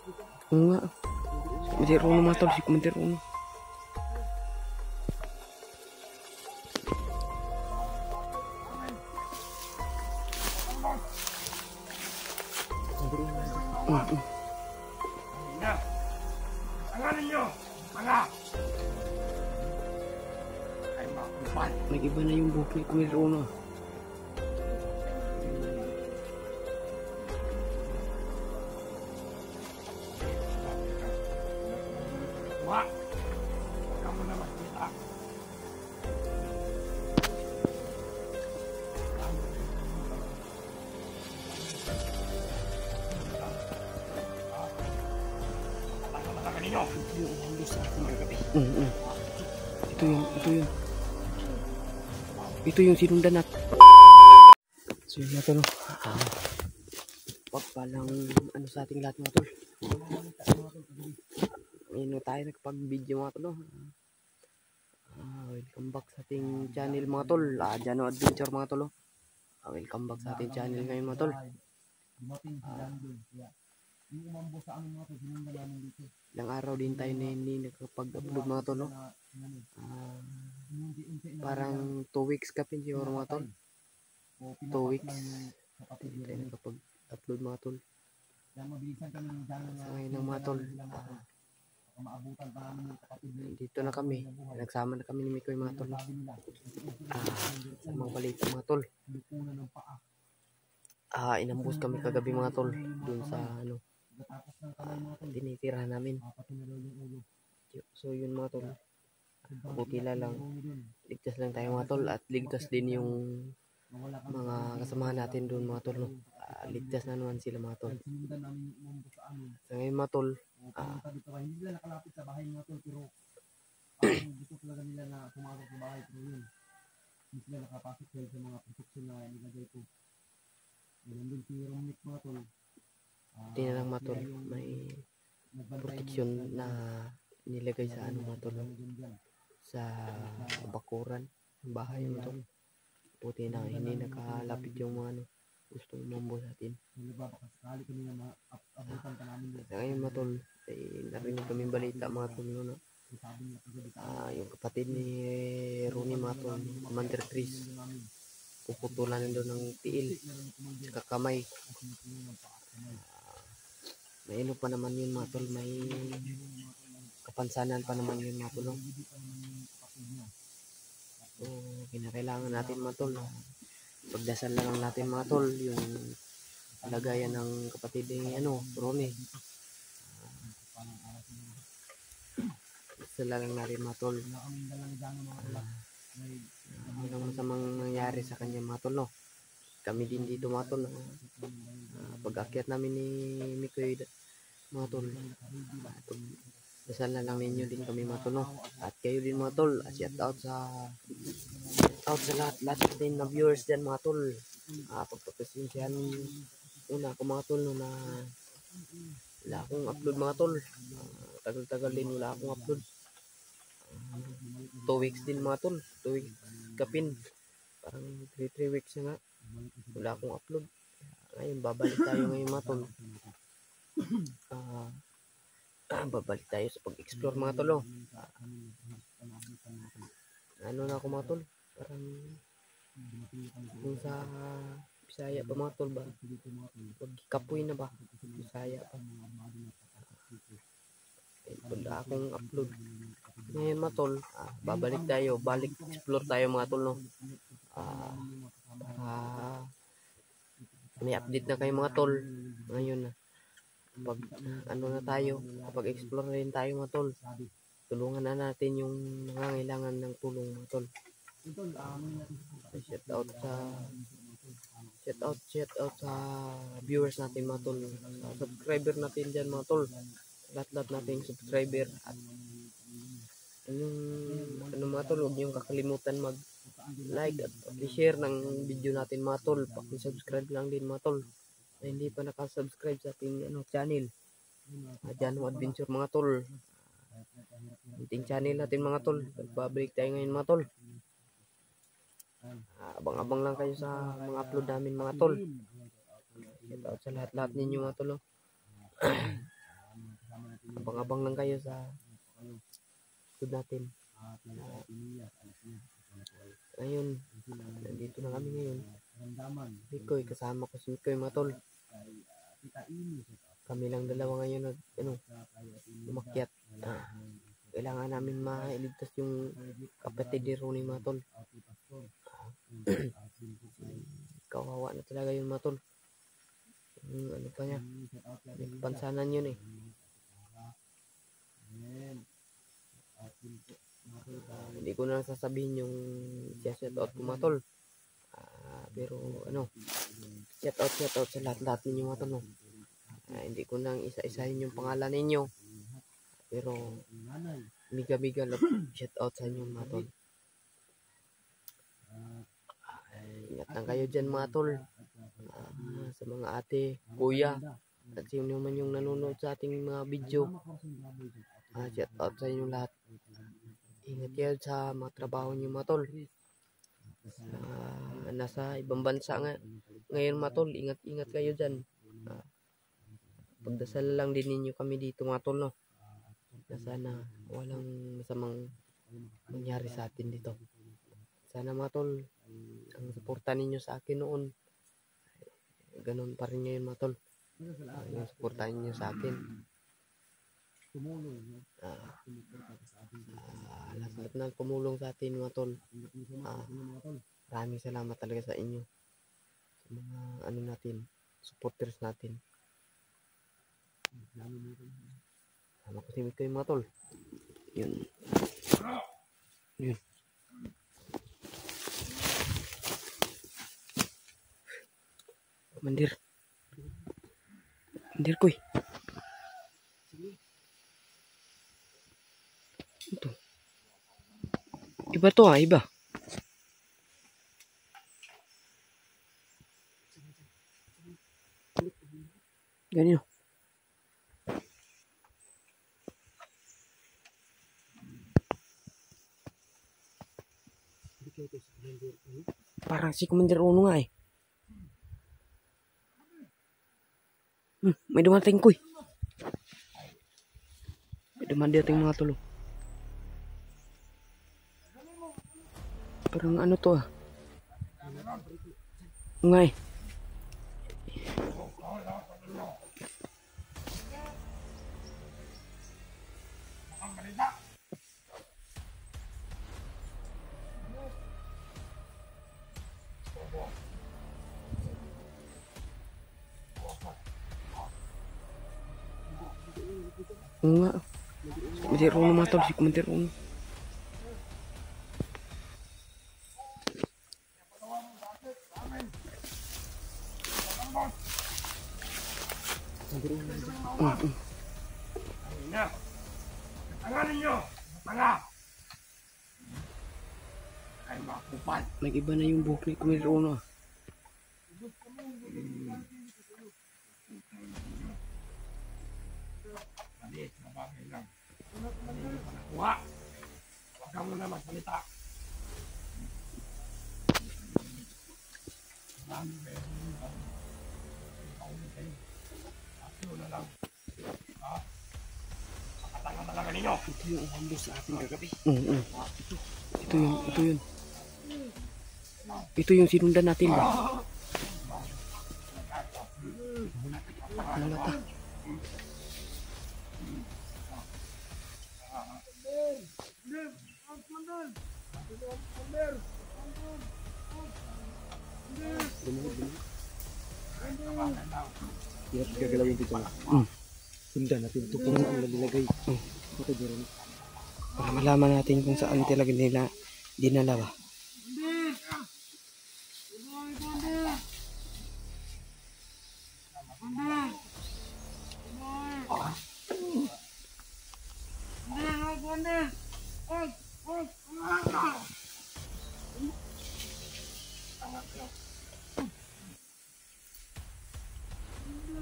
Oo nga. Si Kumandir Uno mga tol, si Kumandir Uno. Tangan ninyo, mga! Ay makupal. Nag-iba na yung buhok ni Kumandir Uno. Wah! Huwag ka mo na magkita. Patay ninyo! Ito yung umalos sa akin kagabi. Ito yun. Ito yung sinundan natin. So yun mga tol. Pagpalang ano sa ating lahat mga tol. Ngayon tayo nagpag-video mga tol. Welcome back sa ating channel mga tol. Jano Adventure mga tol. Welcome back sa ating channel ngayon mga tol. Ilang araw din tayo na hindi nakapag-upload mga tol. Parang 2 weeks ka pin siguro mga tol. 2 weeks. Hindi tayo nakapag-upload mga tol. So ngayon ng mga tol. Dito na kami. Nagsama na kami ni Mikoy mga tol. Sa mga balita mga tol. Inambus kami kagabi mga tol. Dun sa ano. Tinitirahan namin. So yun mga tol. Buti lang. Ligtas lang tayo mga tol. At ligtas din yung mga kasamahan natin dun mga tol. No? Ligtas na naman sila mga tol. So ngayon mga tol. Hindi sila nakalapit sa bahay mga tol, pero gusto talaga nila na pumasok sa bahay, pero yun, hindi sila nakapasok dahil sa mga protection na nilagay ko. Nandun si Romnick mga tol. Tingnan lang mga tol. May protection na nilagay sa ano mga tol. Sa bakuran. Bahay mga tol. Buti na hindi nakalapit yung mga ano. Gusto umambo sa atin. Ngayon mga tol, narinig kami balita mga tol no? Yung kapatid ni Ronnie mga tol, Commander Chris, puputulan na doon ng tiil sa kamay. May ano pa naman yun mga tol, may kapansanan pa naman yun mga tol. So kinakailangan natin mga tol, pagdasal lang natin mga tol yung lagayan ng kapatid ni Ronnie. Sila lang natin mga tol. Walang masamang nangyari sa kanya mga tol no. Kami din dito mga tol. Pag-akyat namin ni Mikoy mga tol. Dasal na lang ninyo din kami mga tol no. At kayo din mga tol. Shout out sa lahat din na viewers dyan mga tol. Pagpapasensyahan una ako mga tol no, na wala akong upload mga tol. Tagal-tagal din wala akong upload. 2 weeks din mga tol. 2 weeks kapin. Parang 3 weeks na nga. Wala akong upload. Ngayon babalik tayo ngayon mga tol. Babalik tayo sa pag-explore mga tol. Ano na ako mga tol? Parang kung sa Bisaya pa mga tol ba? Pagkapoy na ba? Bisaya pa. Wala akong upload. Ngayon mga tol, babalik tayo. Balik explore tayo mga tol no. May update na kayo mga tol. Ngayon na. Pag ano na tayo, kapag explore na rin tayo mga tol. Tulungan na natin yung nangangailangan ng tulong mga tol. Shout out sa viewers natin mga tol. Sa subscriber natin dyan mga tol. Lahat nating subscriber. At mga tol, huwag niyong kakalimutan mag-like at i-share ng video natin mga tol. Paki-subscribe lang din mga tol. Na hindi pa nakasubscribe sa ating channel. Jano Adventure mga tol. Ating channel natin mga tol. Pagbabalik tayo ngayon mga tol. Abang-abang lang kayo sa mga upload namin mga tol. Shout out sa lahat ninyo mga tol. abang-abang lang kayo sa food natin. Ayun, nandito na kami ngayon. Mikoy, kasama ko si Mikoy mga tol. Kami lang dalawa ngayon umakyat. Kailangan namin mailigtas yung kapatid ni Ronnie mga tol. Kawawa na talaga yun mga tol. Ano pa niya, may kapansanan yun eh. Hindi ko na sasabihin yung shoutout ko mga tol. Pero shoutout sa lahat-lahat ninyo mga tol. Hindi ko nang isa-isahin yung pangalan ninyo. Pero biga-biga love shoutout sa inyo mga tol. Ingat lang kayo dyan mga tol. Sa mga ate, kuya, at sino man yung nanonood sa ating mga video. Shoutout sa inyo lahat. Ingat kayo sa mga trabaho nyo mga tol. Nasa ibang bansa ngayon mga tol, ingat kayo dyan. Pagdasal lang din ninyo kami dito mga tol, no? Na sana walang masamang mangyari sa atin dito. Sana mga tol, ang suporta ninyo sa akin noon, ganun pa rin ngayon mga tol. Yung suporta ninyo sa akin. Lahat na tumulong sa atin mga tol. Maraming salamat talaga sa inyo. Sa mga natin, supporters natin. Sama ko si Mikoy mga tol. Yun. Mandir koy. Ito. Iba to iba. Ganyan. Parang si Commander Uno nga eh. May dumating koy. May dumating mga tulo. Parang ano to nga eh. Nga. Commander Uno mga tol, si Commander Uno. Tangan ninyo! Tanga! Ay makupal! Nag-iba na yung buhok ni Commander Uno Maliit na bagay lang. Hindi mo pa nakuha. Huwag ka muna magsalita. Marami kayo ikaw na kayo. Ako na lang. Makatanga talaga ninyo. Ito yung umambos sa ating kagabi. Ito yun. Ito yung sinundan natin ba? Nalata. Hirap gagalawin dito. Sundan natin ito kung saan nilagay. Ito dyan. Para malaman natin kung saan talaga nila dinala ba.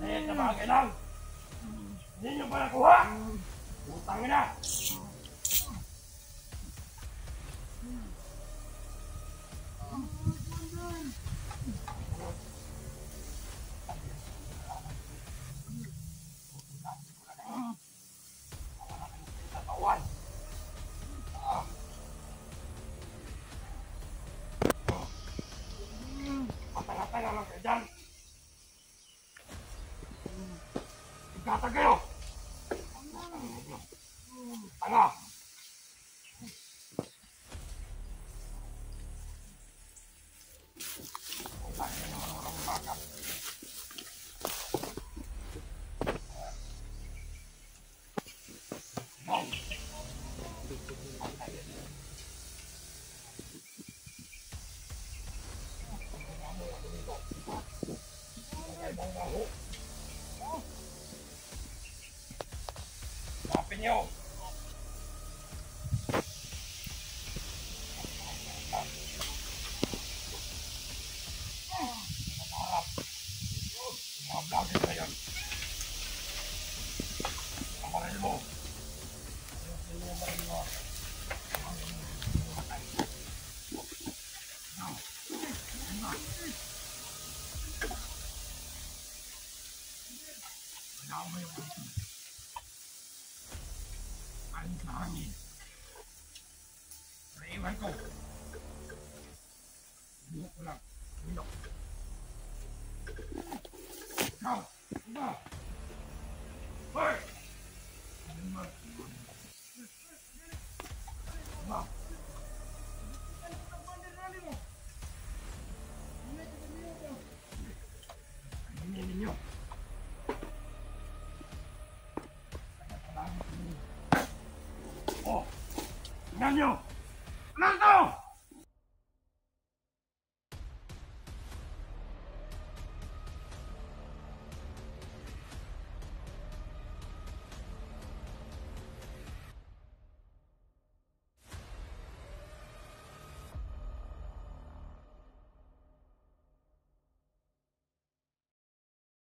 Maliit na bagay lang. Hindi nyo pa nakuha. Utang na. Baho. Kapin niyo. Mga vlogger na yan. Kamarin mo. Kailangan mo yung ito. Aling sa hangin. Naiwan ko. Bulok ko lang. Bulok. Ikaw! Iba!